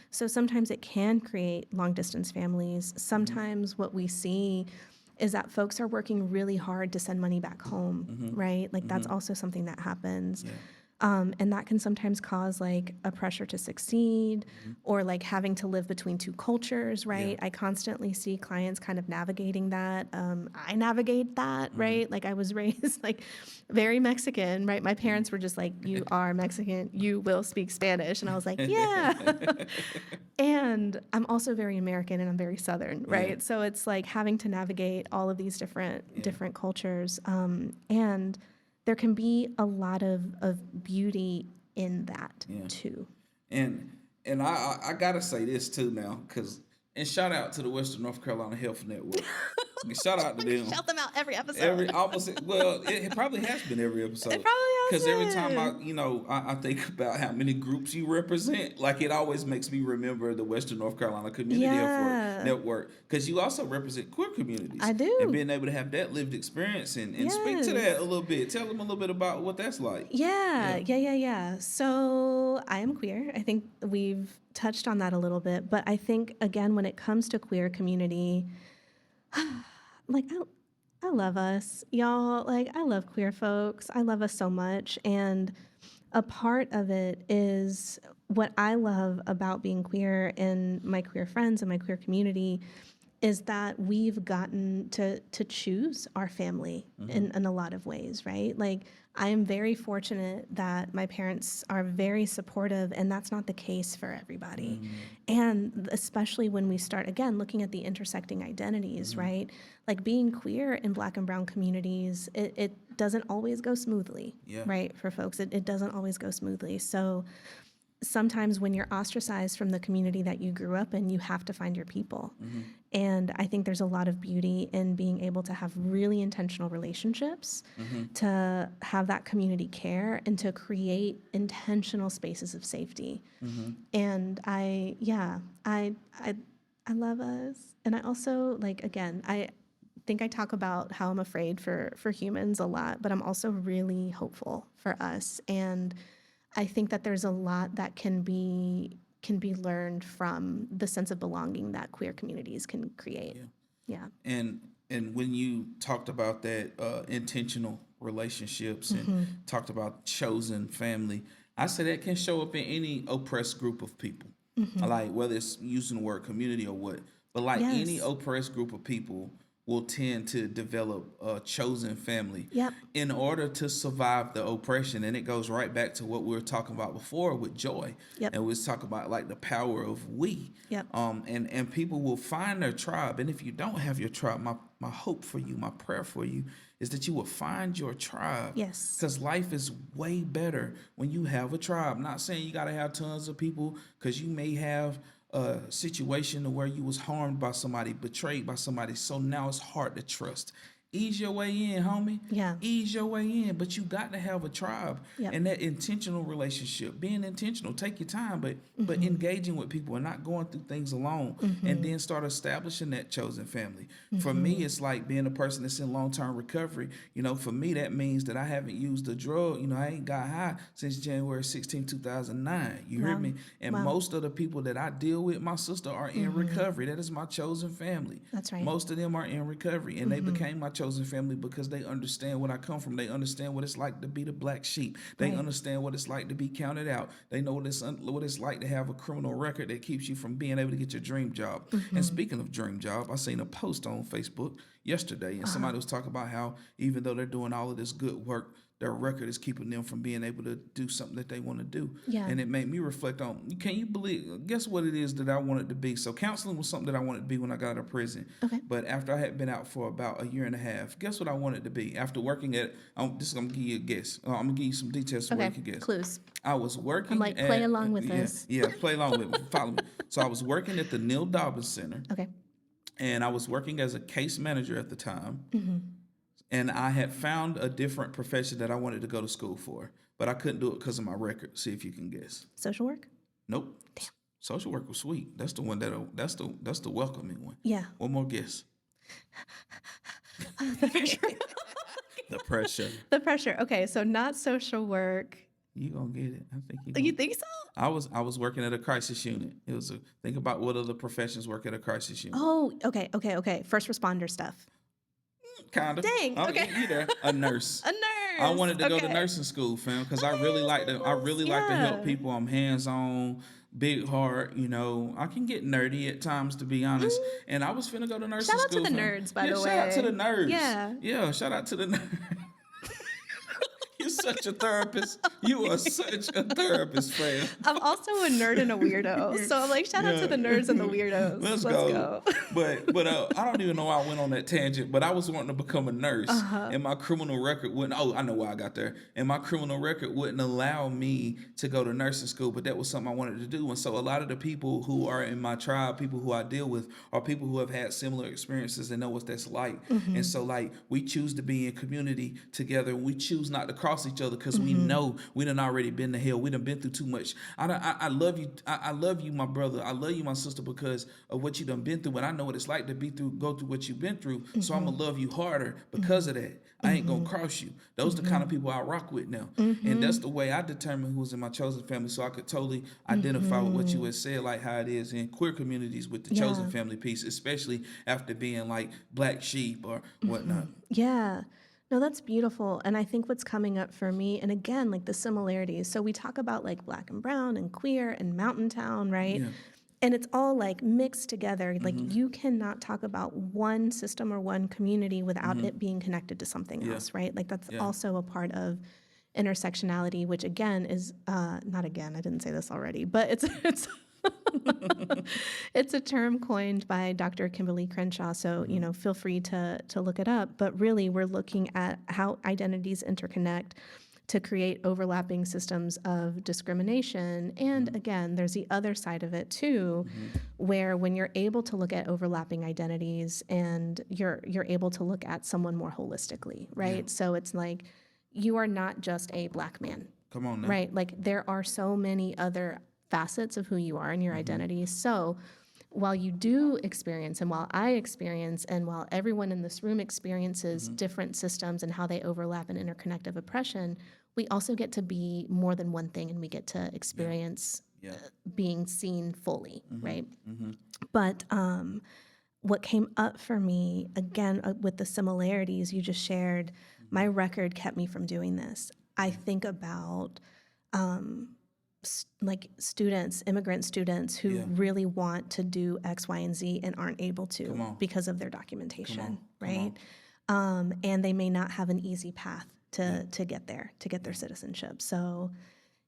So sometimes it can create long distance families. Sometimes what we see is that folks are working really hard to send money back home, right? Like, that's also something that happens. And that can sometimes cause, like, a pressure to succeed, or like having to live between two cultures, right? I constantly see clients kind of navigating that. I navigate that, right? Like, I was raised like very Mexican, right? My parents were just like, you are Mexican, you will speak Spanish. And I was like, yeah. And I'm also very American and I'm very Southern, right? So it's like having to navigate all of these different cultures. And there can be a lot of beauty in that too. And I gotta say this too now, and shout out to the Western North Carolina Health Network. Shout out to them. Shout them out every episode. It probably has been every episode. It probably has. Because every time I think about how many groups you represent, like, it always makes me remember the Western North Carolina Community Health Network. Because you also represent queer communities. I do. And being able to have that lived experience and speak to that a little bit. Tell them a little bit about what that's like. Yeah. So I am queer. I think we've touched on that a little bit. But I think, again, when it comes to queer community, like, I love us, y'all. Like, I love queer folks. I love us so much. And a part of it is what I love about being queer and my queer friends and my queer community is that we've gotten to choose our family in a lot of ways, right? Like, I am very fortunate that my parents are very supportive, and that's not the case for everybody. And especially when we start, again, looking at the intersecting identities, right? Like, being queer in Black and brown communities, it doesn't always go smoothly, right, for folks. It doesn't always go smoothly. So sometimes when you're ostracized from the community that you grew up in, you have to find your people. And I think there's a lot of beauty in being able to have really intentional relationships, to have that community care, and to create intentional spaces of safety. And I love us. And I also, like, again, I think I talk about how I'm afraid for humans a lot, but I'm also really hopeful for us. And I think that there's a lot that can be learned from the sense of belonging that queer communities can create. Yeah. And when you talked about that intentional relationships and talked about chosen family, I say that can show up in any oppressed group of people. Like whether it's using the word community or what, but like any oppressed group of people will tend to develop a chosen family in order to survive the oppression. And it goes right back to what we were talking about before with joy. And we was talking about like the power of we. And people will find their tribe. And if you don't have your tribe, my hope for you, my prayer for you is that you will find your tribe. Because life is way better when you have a tribe. Not saying you got to have tons of people, because you may have a situation where you was harmed by somebody, betrayed by somebody, so now it's hard to trust. Ease your way in, homie. Ease your way in, but you got to have a tribe. And that intentional relationship, being intentional, take your time, but engaging with people and not going through things alone, and then start establishing that chosen family. For me, it's like being a person that's in long-term recovery. You know, for me, that means that I haven't used a drug. You know, I ain't got high since January 16, 2009. You hear me? And most of the people that I deal with, my sister, are in recovery. That is my chosen family. That's right. Most of them are in recovery, and they became my chosen family because they understand where I come from. They understand what it's like to be the black sheep. They understand what it's like to be counted out. They know what it's like to have a criminal record that keeps you from being able to get your dream job. And speaking of dream job, I seen a post on Facebook yesterday, and somebody was talking about how even though they're doing all of this good work, their record is keeping them from being able to do something that they want to do. And it made me reflect on, can you believe, guess what it is that I wanted to be? So counseling was something that I wanted to be when I got out of prison. But after I had been out for about a year and a half, guess what I wanted to be? After working at, I'm going to give you a guess. I'm going to give you some details so you can guess. Clues. I was working I'm like, play along with this. Yeah, play along with me. Follow me. So I was working at the Neil Dobbins Center. And I was working as a case manager at the time. And I had found a different profession that I wanted to go to school for, but I couldn't do it because of my record. See if you can guess. Social work? Nope. Damn. Social work was sweet. That's the one that's the welcoming one. Yeah. One more guess. The pressure. The pressure. The pressure. Okay, so not social work. You gonna get it. I think You think so? I was working at a crisis unit. It was think about what other professions work at a crisis unit. Oh, okay. First responder stuff. Kind of. Dang. Okay. You there? A nurse. A nurse. I wanted to go to nursing school, fam, because I really like to. I really like to help people. I'm hands on, big heart. You know, I can get nerdy at times, to be honest. And I was finna go to nursing school. Shout out to the nerds, by the way. Shout out to the nerds. Yeah. Shout out to the nerds. You're such a therapist. You are such a therapist, fam. I'm also a nerd and a weirdo. So I'm like, shout out to the nerds and the weirdos. Let's go. But I don't even know why I went on that tangent, but I was wanting to become a nurse. And my criminal record wouldn't, I know why I got there. And my criminal record wouldn't allow me to go to nursing school, but that was something I wanted to do. And so a lot of the people who are in my tribe, people who I deal with, are people who have had similar experiences and know what that's like. And so like, we choose to be in community together, and we choose not to cross each other because we know we done already been to hell. We done been through too much. I love you. I love you, my brother. I love you, my sister, because of what you done been through. And I know what it's like to go through what you've been through. So I'm gonna love you harder because of that. I ain't gonna cross you. Those are the kind of people I rock with now. And that's the way I determine who's in my chosen family. So I could totally identify with what you had said, like how it is in queer communities with the chosen family piece, especially after being like black sheep or whatnot. Yeah. No, that's beautiful. And I think what's coming up for me, and again, like the similarities. So we talk about like black and brown and queer and mountain town, right? And it's all like mixed together. Like you cannot talk about one system or one community without it being connected to something else, right? Like that's also a part of intersectionality, which again is, not again, I didn't say this already, but it's it's a term coined by Dr. Kimberly Crenshaw, so feel free to look it up. But really, we're looking at how identities interconnect to create overlapping systems of discrimination. And again, there's the other side of it too, where when you're able to look at overlapping identities and you're able to look at someone more holistically, right? So it's like you are not just a Black man. Come on now. Right? Like there are so many other facets of who you are and your identity. So while you do experience, and while I experience, and while everyone in this room experiences different systems and how they overlap in interconnective oppression, we also get to be more than one thing, and we get to experience being seen fully, right? But what came up for me, again, with the similarities you just shared, my record kept me from doing this. I think about like students, immigrant students who really want to do X, Y, and Z and aren't able to because of their documentation, right? And they may not have an easy path to get there, to get their citizenship. So,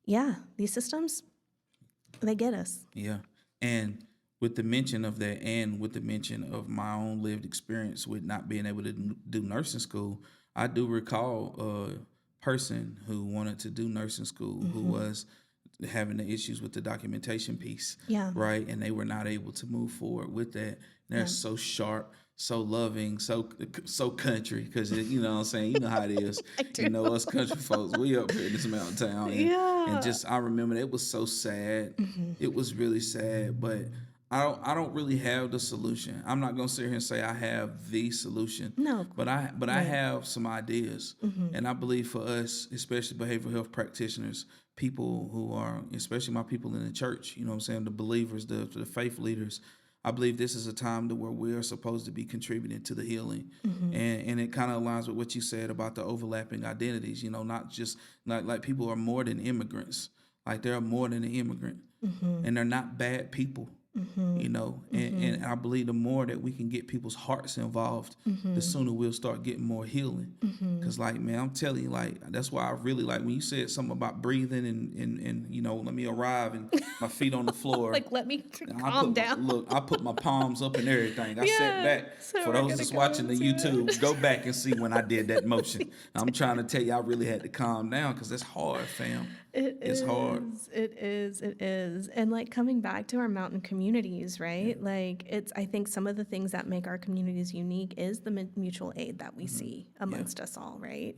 yeah, these systems, they get us. Yeah. And with the mention of that, and with the mention of my own lived experience with not being able to do nursing school, I do recall a person who wanted to do nursing school who was having the issues with the documentation piece, right? And they were not able to move forward with that. And they're so sharp, so loving, so country, because you know what I'm saying, you know how it is. You know us country folks, we up here in this mountain town, and just I remember it was so sad. It was really sad, but I don't really have the solution. I'm not gonna sit here and say I have the solution. No, but I have some ideas, and I believe for us, especially behavioral health practitioners, people who are, especially my people in the church, you know what I'm saying, the believers, the faith leaders, I believe this is a time to where we are supposed to be contributing to the healing, and it kind of aligns with what you said about the overlapping identities. You know, not just like people are more than immigrants, like they're more than an immigrant, and they're not bad people. You know, and I believe the more that we can get people's hearts involved, the sooner we'll start getting more healing. Because, like, man, I'm telling you, like, that's why I really like when you said something about breathing and you know, let me arrive and my feet on the floor. like, let me calm down. Look, I put my palms up and everything. I sat back. So For those that's watching the YouTube, go back and see when I did that motion. I'm trying to tell you, I really had to calm down because it's hard, fam. It's hard. It is. And like coming back to our mountain communities, right? Like I think some of the things that make our communities unique is the mutual aid that we see amongst us all, right?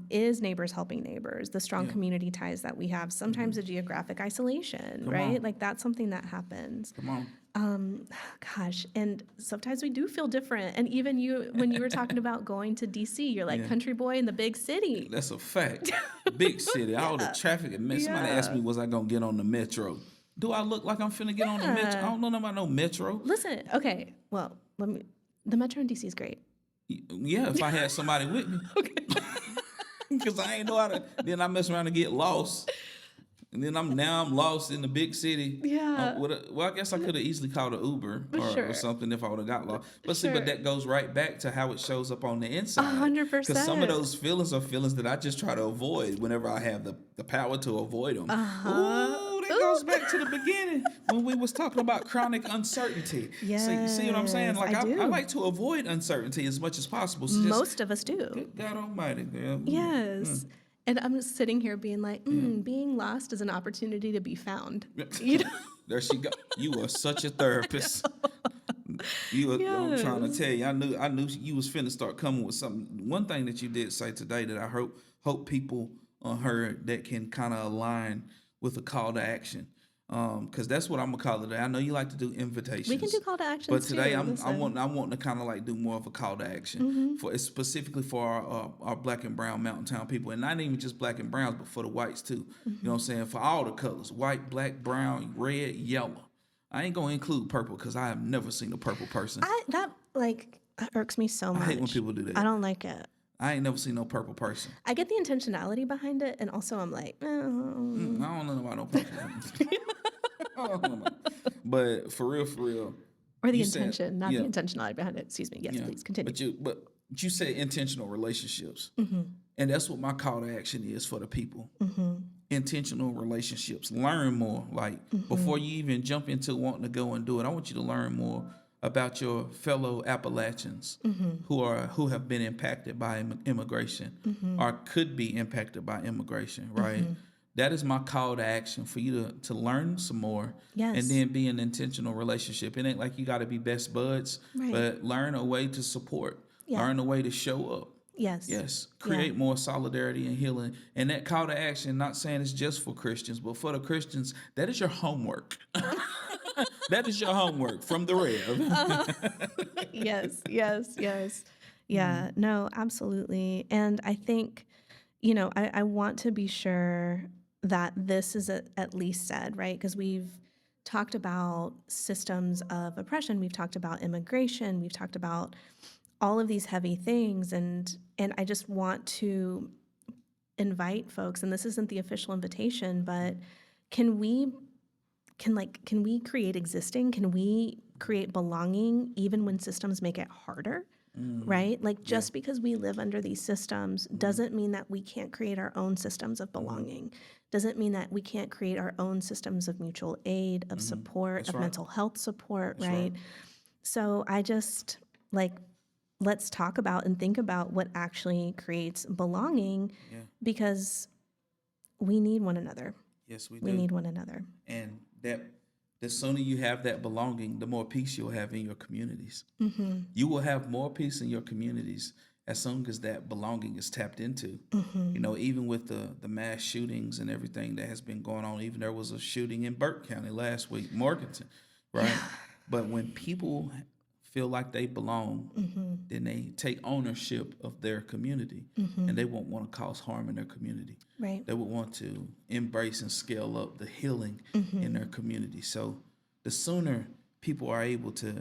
Is neighbors helping neighbors, the strong community ties that we have, sometimes the geographic isolation, right? Like that's something that happens. Come on. Gosh, and sometimes we do feel different. And even you, when you were talking about going to DC, you're like country boy in the big city. That's a fact. Big city, all the traffic. And somebody asked me, was I going to get on the metro? Do I look like I'm finna get on the metro? I don't know about no metro. Listen, okay, well, the metro in DC is great. Yeah, if I had somebody with me. Okay. Because I ain't know how to, then I mess around and get lost. And then I'm lost in the big city. Yeah. Well, I guess I could have easily called an Uber or something if I would have got lost. But see, but that goes right back to how it shows up on the inside. 100%. Because some of those feelings are feelings that I just try to avoid whenever I have the power to avoid them. Ooh, that goes back to the beginning when we was talking about chronic uncertainty. Yes, see what I'm saying? Like I do. I like to avoid uncertainty as much as possible. So Most of us do. good God Almighty, girl. Yes. And I'm just sitting here being like, being lost is an opportunity to be found. You know? There she go. You are such a therapist. I'm trying to tell you, I knew you was finna start coming with something. One thing that you did say today that I hope people heard that can kind of align with a call to action. Because that's what I'm gonna call it. I know you like to do invitations. We can do call to actions, but today too. I'm wanting to kind of like do more of a call to action for specifically for our black and brown mountain town people, and not even just black and browns, but for the whites too. You know what I'm saying? For all the colors: white, black, brown, red, yellow. I ain't gonna include purple because I have never seen a purple person. That irks me so much. I hate when people do that. I don't like it. I ain't never seen no purple person. I get the intentionality behind it, and also I'm like, I don't know about no purple. But for real. Or the intention, not the intentionality behind it. Excuse me. Yes, please continue. But you said intentional relationships, and that's what my call to action is for the people. Intentional relationships. Learn more. Like before you even jump into wanting to go and do it, I want you to learn more about your fellow Appalachians who have been impacted by immigration or could be impacted by immigration, right? That is my call to action for you to learn some more and then be an intentional relationship. It ain't like you got to be best buds, but learn a way to support, learn a way to show up. Yes. Create more solidarity and healing. And that call to action, not saying it's just for Christians, but for the Christians, that is your homework. That is your homework from the Rev. Yes. Yeah, no, absolutely. And I think, I want to be sure that this is at least said, right? Because we've talked about systems of oppression, we've talked about immigration, we've talked about all of these heavy things, and I just want to invite folks, and this isn't the official invitation, but can we create existing? Can we create belonging even when systems make it harder? Right? Like just because we live under these systems doesn't mean that we can't create our own systems of belonging. Doesn't mean that we can't create our own systems of mutual aid, of support, That's of right. mental health support, That's right? So I just let's talk about and think about what actually creates belonging because we need one another. Yes, we do. We need one another. And that the sooner you have that belonging, the more peace you'll have in your communities. You will have more peace in your communities as soon as that belonging is tapped into. Even with the mass shootings and everything that has been going on, even there was a shooting in Burke County last week, Morganton, right? But when people feel like they belong, then they take ownership of their community, and they won't want to cause harm in their community. Right. They would want to embrace and scale up the healing in their community. So the sooner people are able to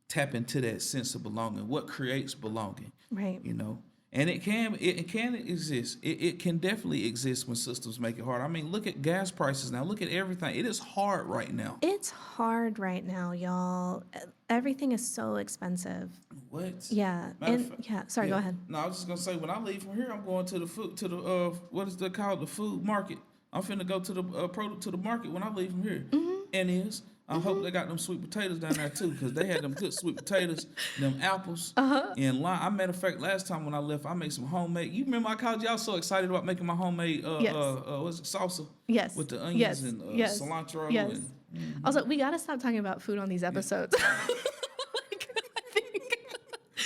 tap into that sense of belonging, what creates belonging, Right. And it can exist. It can definitely exist when systems make it hard. I mean, look at gas prices now. Look at everything. It is hard right now. It's hard right now, y'all. Everything is so expensive. What? Yeah. Sorry, go ahead. No, I was just gonna say when I leave from here, I'm going to the what is that called, the food market. I'm finna go to the market when I leave from here. And I hope they got them sweet potatoes down there too, because they had them good sweet potatoes, them apples, and lime. I matter of fact, last time when I left, I made some homemade. You remember I called y'all so excited about making my homemade what's it, salsa? Yes. With the onions and cilantro. Yes. And, Also, we gotta stop talking about food on these episodes.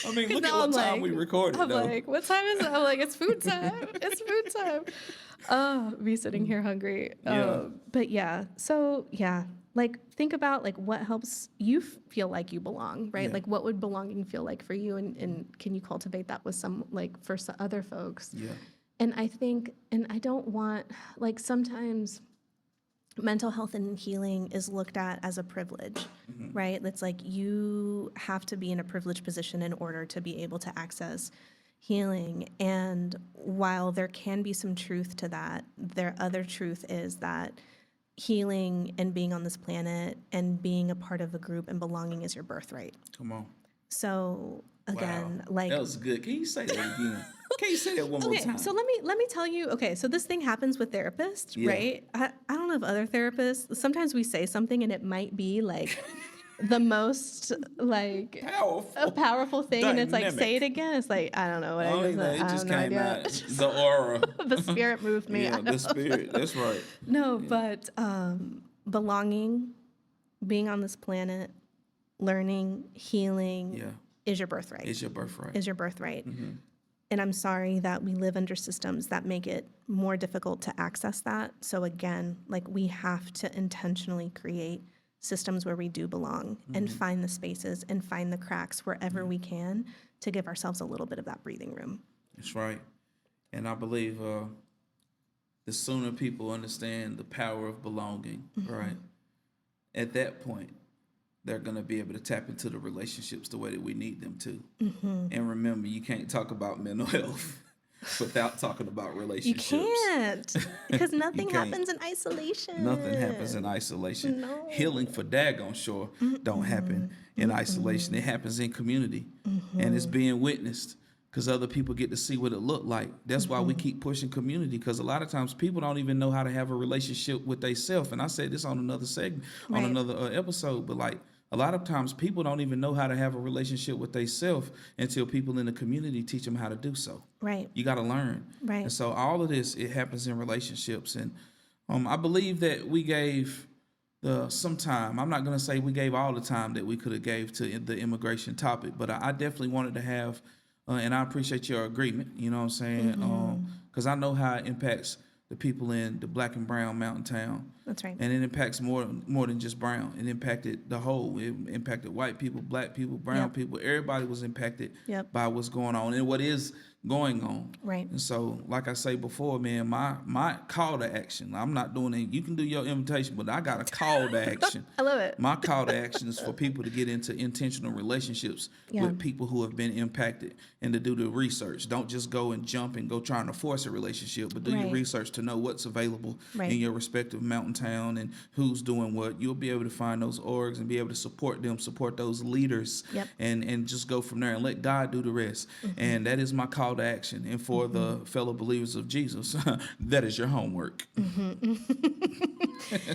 I mean, look at what time we recorded. I'm like, what time is it? I'm like, it's food time. It's food time. Oh, me sitting here hungry. But yeah, so yeah, think about what helps you feel like you belong, right? Yeah. What would belonging feel like for you, and can you cultivate that with some for some other folks? Yeah. And I think, and I don't want sometimes mental health and healing is looked at as a privilege, right? It's you have to be in a privileged position in order to be able to access healing. And while there can be some truth to that, their other truth is that healing and being on this planet and being a part of a group and belonging is your birthright. Come on. So again, wow. That was good. Can you say that again? Can you say that one more time? So let me tell you. Okay, so this thing happens with therapists, right? I don't know if other therapists. Sometimes we say something and it might be the most powerful thing, Dynamic. and it's say it again. It's I don't know what I it just came out. The aura. The spirit moved me. Yeah, the spirit. That's right. No, but belonging, being on this planet, learning, healing, is your birthright. Is your birthright. Is your birthright. And I'm sorry that we live under systems that make it more difficult to access that. So again, we have to intentionally create systems where we do belong and find the spaces and find the cracks wherever we can to give ourselves a little bit of that breathing room. That's right. And I believe the sooner people understand the power of belonging, right, at that point, they're going to be able to tap into the relationships the way that we need them to. And remember, you can't talk about mental health without talking about relationships. You can't, because nothing happens in isolation. Nothing happens in isolation. No. Healing for daggone sure don't happen in isolation. It happens in community, and it's being witnessed because other people get to see what it looked like. That's why we keep pushing community, because a lot of times people don't even know how to have a relationship with themselves. And I said this on another segment, on another episode, but a lot of times people don't even know how to have a relationship with themselves until people in the community teach them how to do so. Right. You got to learn. Right. And so all of this, it happens in relationships. And I believe that we gave some time. I'm not going to say we gave all the time that we could have gave to the immigration topic, but I definitely wanted to have, and I appreciate your agreement, you know what I'm saying? Because I know how it impacts the people in the Black and Brown mountain town. That's right. And it impacts more than just brown. It impacted the whole. It impacted white people, black people, brown people. Everybody was impacted by what's going on and what is going on. Right. And so, like I say before, man, my call to action, I'm not doing it. You can do your invitation, but I got a call to action. I love it. My call to action is for people to get into intentional relationships with people who have been impacted and to do the research. Don't just go and jump and go trying to force a relationship, but do your research to know what's available in your respective mountain town and who's doing what. You'll be able to find those orgs and be able to support them, support those leaders, and just go from there and let God do the rest. And that is my call to action. And for the fellow believers of Jesus, that is your homework. And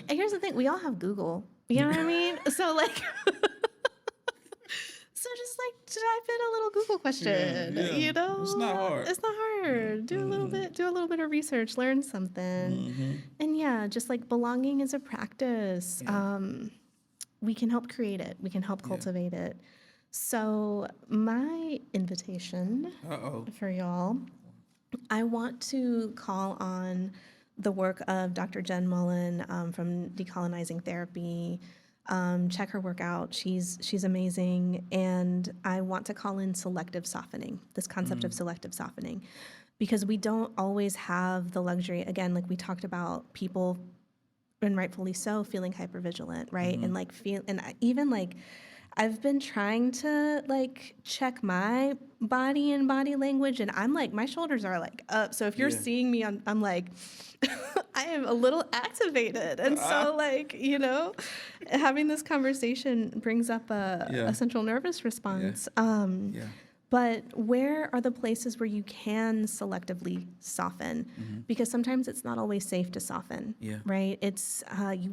here's the thing, we all have Google. You know what I mean? So like so just like type in a little Google question. You know? It's not hard. It's not hard. Do a little bit of research, learn something. And just like belonging is a practice. We can help create it. We can help cultivate it. So my invitation for y'all, I want to call on the work of Dr. Jen Mullen from Decolonizing Therapy. Check her work out. She's amazing. And I want to call in selective softening, this concept of selective softening, because we don't always have the luxury, again, like we talked about, people, and rightfully so, feeling hypervigilant, right? And like even like I've been trying to like check my body and body language, and I'm like, my shoulders are like up. So if you're seeing me, I'm like, I am a little activated. And so like, you know, having this conversation brings up a central nervous response. But where are the places where you can selectively soften? Because sometimes it's not always safe to soften, right? It's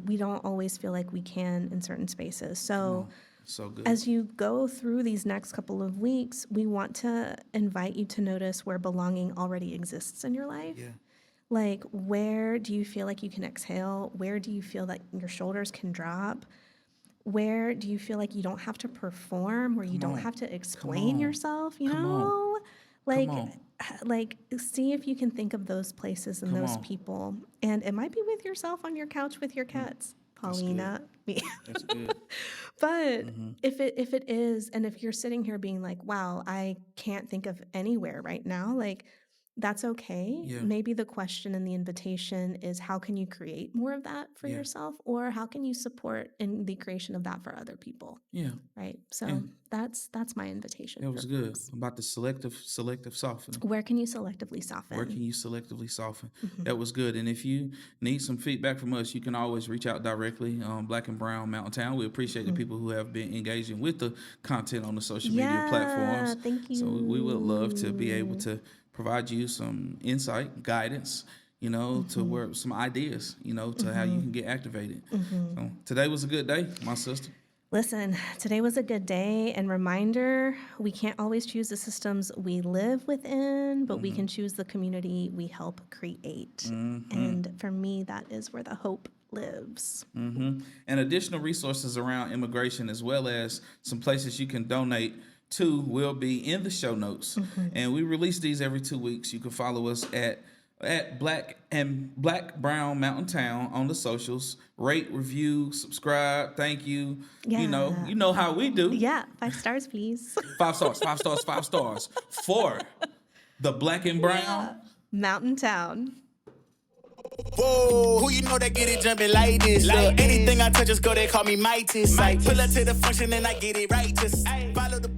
we don't always feel like we can in certain spaces. So good. As you go through these next couple of weeks, we want to invite you to notice where belonging already exists in your life. Like, where do you feel like you can exhale? Where do you feel that your shoulders can drop? Where do you feel like you don't have to perform, where you don't have to explain yourself, you know? Like, see if you can think of those places and those people. And it might be with yourself on your couch with your cats. Paulina, me. That's good. But if it is, and if you're sitting here being like, wow, I can't think of anywhere right now, like, that's okay. Maybe the question and the invitation is, how can you create more of that for yourself, or how can you support in the creation of that for other people? Right. So that's my invitation. That was good. About the selective softening. Where can you selectively soften? That was good. And if you need some feedback from us, you can always reach out directly on Black and Brown Mountain Town. We appreciate the people who have been engaging with the content on the social media platforms. Thank you. So we would love to be able to provide you some insight, guidance, you know, to where some ideas, you know, to how you can get activated. So today was a good day, my sister. Listen, today was a good day, and reminder, we can't always choose the systems we live within, but we can choose the community we help create. And for me, that is where the hope lives. And additional resources around immigration, as well as some places you can donate to, will be in the show notes. And we release these every 2 weeks. You can follow us at Black Brown Mountain Town on the socials. Rate, review, subscribe. Thank you. You know how we do. 5 stars, please. 5 stars for the Black and Brown Mountain Town. Whoa, who you know that get it jumping like this? Look, anything I touch just go, they call me Midas. Pull up to the function and I get it right. Just follow the